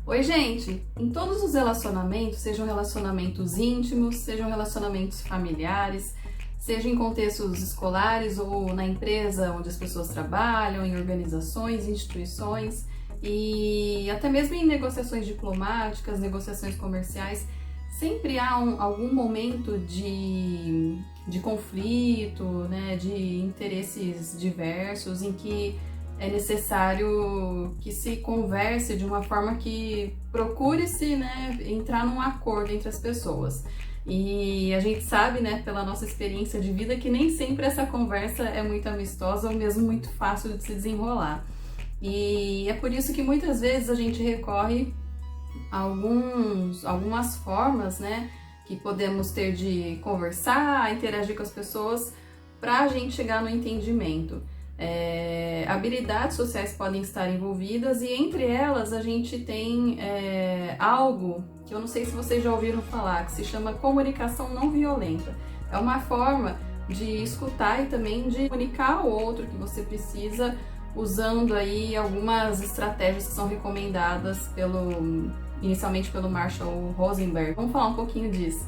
Oi, gente! Em todos os relacionamentos, sejam relacionamentos íntimos, sejam relacionamentos familiares, seja em contextos escolares ou na empresa onde as pessoas trabalham, em organizações, instituições e até mesmo em negociações diplomáticas, negociações comerciais, sempre há algum momento de conflito, né, de interesses diversos em que é necessário que se converse de uma forma que procure-se, né, entrar num acordo entre as pessoas. E a gente sabe, né, pela nossa experiência de vida, que nem sempre essa conversa é muito amistosa ou mesmo muito fácil de se desenrolar. E é por isso que muitas vezes a gente recorre a algumas formas, né, que podemos ter de conversar, interagir com as pessoas para a gente chegar no entendimento. Habilidades sociais podem estar envolvidas e entre elas a gente tem algo que eu não sei se vocês já ouviram falar, que se chama comunicação não violenta. É uma forma de escutar e também de comunicar ao outro que você precisa, usando aí algumas estratégias que são recomendadas inicialmente pelo Marshall Rosenberg. Vamos falar um pouquinho disso.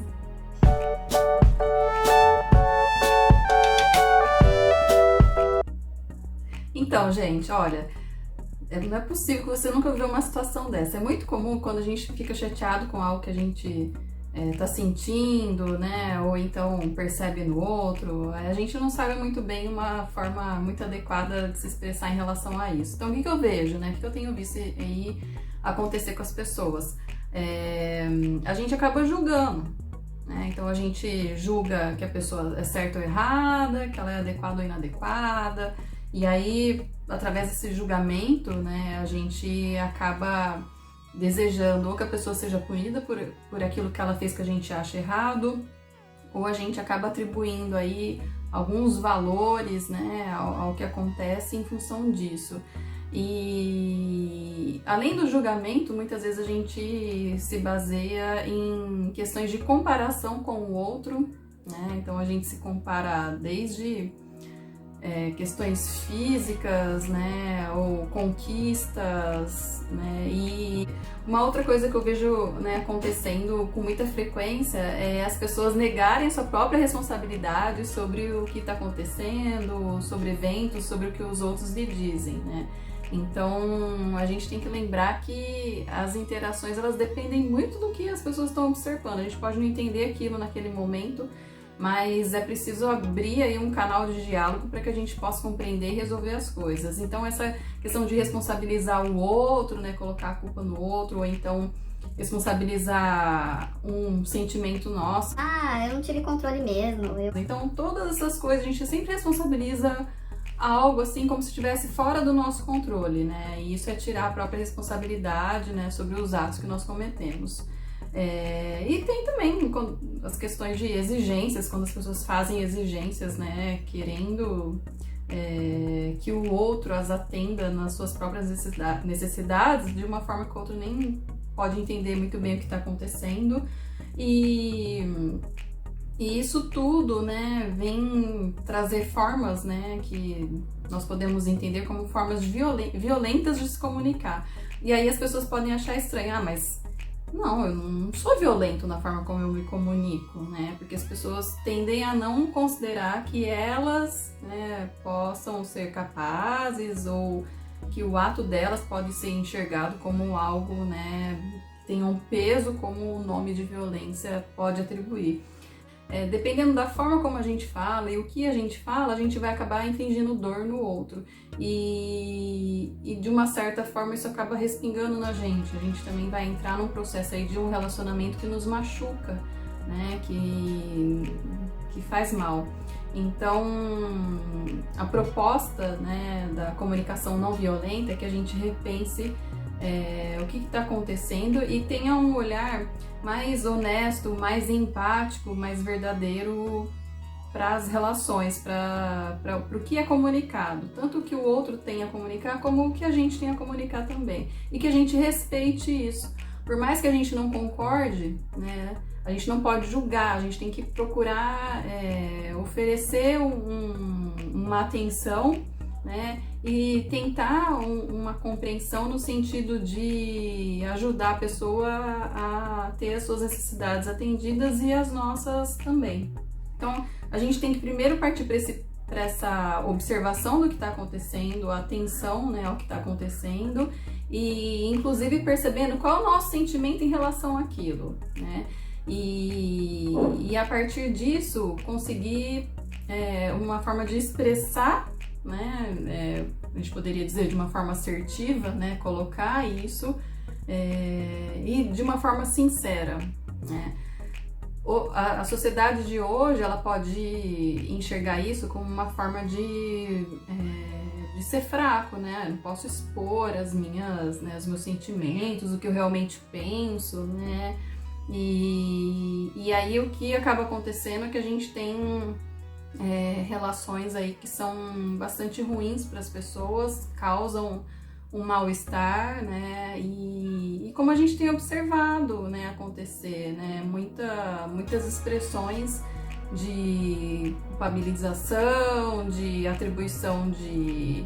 Então, gente, olha, não é possível que você nunca viveu uma situação dessa. É muito comum quando a gente fica chateado com algo que a gente tá sentindo, né? Ou então percebe no outro. A gente não sabe muito bem uma forma muito adequada de se expressar em relação a isso. Então, o que eu vejo, né? O que eu tenho visto aí acontecer com as pessoas? A gente acaba julgando, né? Então, a gente julga que a pessoa é certa ou errada, que ela é adequada ou inadequada. E aí, através desse julgamento, né, a gente acaba desejando ou que a pessoa seja punida por aquilo que ela fez que a gente acha errado, ou a gente acaba atribuindo aí alguns valores, né, ao que acontece em função disso. E além do julgamento, muitas vezes a gente se baseia em questões de comparação com o outro, né? Então a gente se compara desde questões físicas, né, ou conquistas, né, e uma outra coisa que eu vejo, né, acontecendo com muita frequência é as pessoas negarem a sua própria responsabilidade sobre o que está acontecendo, sobre eventos, sobre o que os outros lhe dizem, né. Então a gente tem que lembrar que as interações elas dependem muito do que as pessoas estão observando. A gente pode não entender aquilo naquele momento, mas é preciso abrir aí um canal de diálogo para que a gente possa compreender e resolver as coisas. Então essa questão de responsabilizar o outro, né, colocar a culpa no outro, ou então responsabilizar um sentimento nosso. Eu não tive controle mesmo. Então todas essas coisas a gente sempre responsabiliza algo assim como se estivesse fora do nosso controle, né? E isso é tirar a própria responsabilidade, né, sobre os atos que nós cometemos. E tem também as questões de exigências, quando as pessoas fazem exigências, né, querendo que o outro as atenda nas suas próprias necessidades, de uma forma que o outro nem pode entender muito bem o que está acontecendo. E isso tudo, né, vem trazer formas, né, que nós podemos entender como formas violentas de se comunicar. E aí as pessoas podem achar estranho, mas não, eu não sou violento na forma como eu me comunico, né? Porque as pessoas tendem a não considerar que elas, né, possam ser capazes ou que o ato delas pode ser enxergado como algo, né, que tenha um peso como o nome de violência pode atribuir. Dependendo da forma como a gente fala e o que a gente fala, a gente vai acabar infligindo dor no outro. E de uma certa forma isso acaba respingando na gente. A gente também vai entrar num processo aí de um relacionamento que nos machuca, né? Que faz mal. Então, a proposta, né, da comunicação não violenta é que a gente repense o que está acontecendo e tenha um olhar mais honesto, mais empático, mais verdadeiro para as relações, para o que é comunicado, tanto o que o outro tem a comunicar como o que a gente tem a comunicar também, e que a gente respeite isso. Por mais que a gente não concorde, né, a gente não pode julgar, a gente tem que procurar oferecer uma atenção, né, e tentar uma compreensão no sentido de ajudar a pessoa a ter as suas necessidades atendidas e as nossas também. Então, a gente tem que primeiro partir para essa observação do que está acontecendo, a atenção, né, ao que está acontecendo e, inclusive, percebendo qual é o nosso sentimento em relação àquilo, né? E a partir disso, conseguir uma forma de expressar, né, a gente poderia dizer de uma forma assertiva, né, colocar isso e de uma forma sincera, né? A sociedade de hoje, ela pode enxergar isso como uma forma de ser fraco, né? Eu não posso expor as minhas, né, os meus sentimentos, o que eu realmente penso, né? E aí o que acaba acontecendo é que a gente tem relações aí que são bastante ruins para as pessoas, causam um mal-estar, né? E como a gente tem observado, né, acontecer, né, muitas expressões de culpabilização, de atribuição de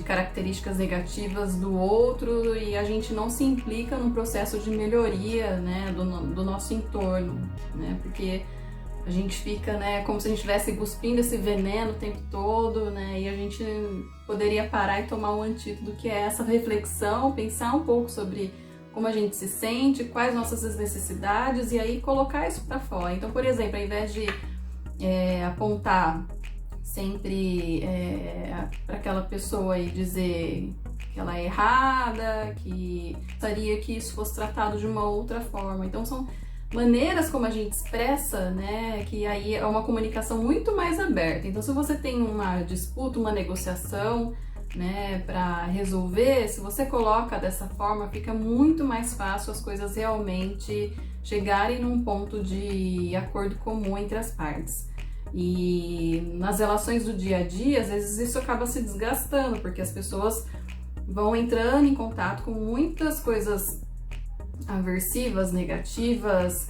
características negativas do outro, e a gente não se implica no processo de melhoria, né, do nosso entorno, né? Porque a gente fica, né, como se a gente estivesse cuspindo esse veneno o tempo todo, né? E a gente poderia parar e tomar um antídoto, que é essa reflexão, pensar um pouco sobre como a gente se sente, quais nossas necessidades, e aí colocar isso para fora. Então, por exemplo, ao invés de apontar sempre para aquela pessoa e dizer que ela é errada, que gostaria que isso fosse tratado de uma outra forma. Então, são maneiras como a gente expressa, né, que aí é uma comunicação muito mais aberta. Então, se você tem uma disputa, uma negociação, né, para resolver, se você coloca dessa forma, fica muito mais fácil as coisas realmente chegarem num ponto de acordo comum entre as partes. E nas relações do dia a dia, às vezes isso acaba se desgastando, porque as pessoas vão entrando em contato com muitas coisas aversivas, negativas,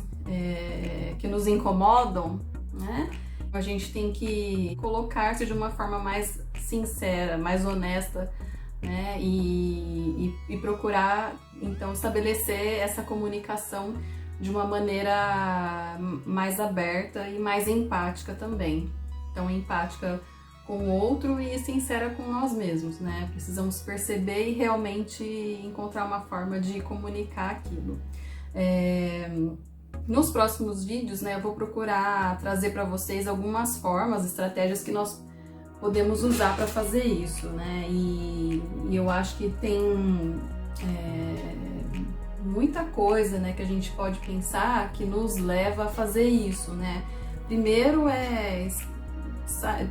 que nos incomodam, né? A gente tem que colocar-se de uma forma mais sincera, mais honesta, né? E procurar, então, estabelecer essa comunicação de uma maneira mais aberta e mais empática também. Então, empática com o outro e sincera com nós mesmos, né? Precisamos perceber e realmente encontrar uma forma de comunicar aquilo. Nos próximos vídeos, né, eu vou procurar trazer para vocês algumas formas, estratégias que nós podemos usar para fazer isso, né? E eu acho que tem muita coisa, né, que a gente pode pensar que nos leva a fazer isso, né? Primeiro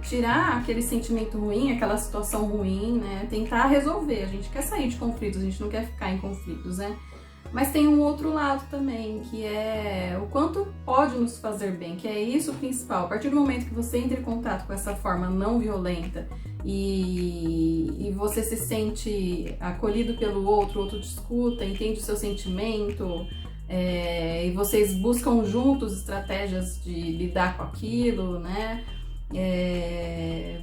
tirar aquele sentimento ruim, aquela situação ruim, né? Tentar resolver. A gente quer sair de conflitos, a gente não quer ficar em conflitos, né? Mas tem um outro lado também, que é o quanto pode nos fazer bem, que é isso o principal. A partir do momento que você entra em contato com essa forma não violenta e você se sente acolhido pelo outro, o outro te escuta, entende o seu sentimento, e vocês buscam juntos estratégias de lidar com aquilo, né?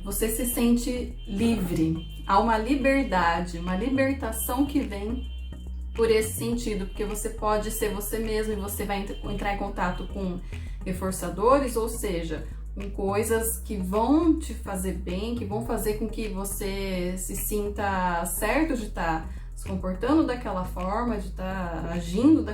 Você se sente livre. Há uma liberdade, uma libertação que vem por esse sentido, porque você pode ser você mesmo e você vai entrar em contato com reforçadores, ou seja, com coisas que vão te fazer bem, que vão fazer com que você se sinta certo de estar se comportando daquela forma, de estar agindo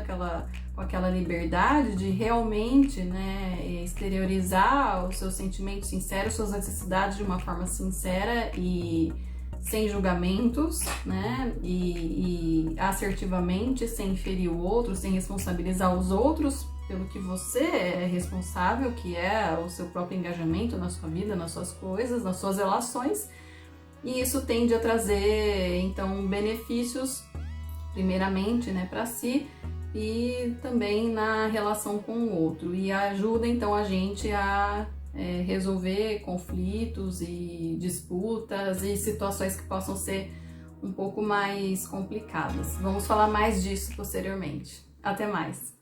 com aquela liberdade, de realmente, né, exteriorizar os seus sentimentos sinceros, suas necessidades de uma forma sincera e sem julgamentos, né, e assertivamente, sem ferir o outro, sem responsabilizar os outros pelo que você é responsável, que é o seu próprio engajamento na sua vida, nas suas coisas, nas suas relações. E isso tende a trazer, então, benefícios, primeiramente, né, para si e também na relação com o outro. E ajuda, então, a gente a resolver conflitos e disputas e situações que possam ser um pouco mais complicadas. Vamos falar mais disso posteriormente. Até mais!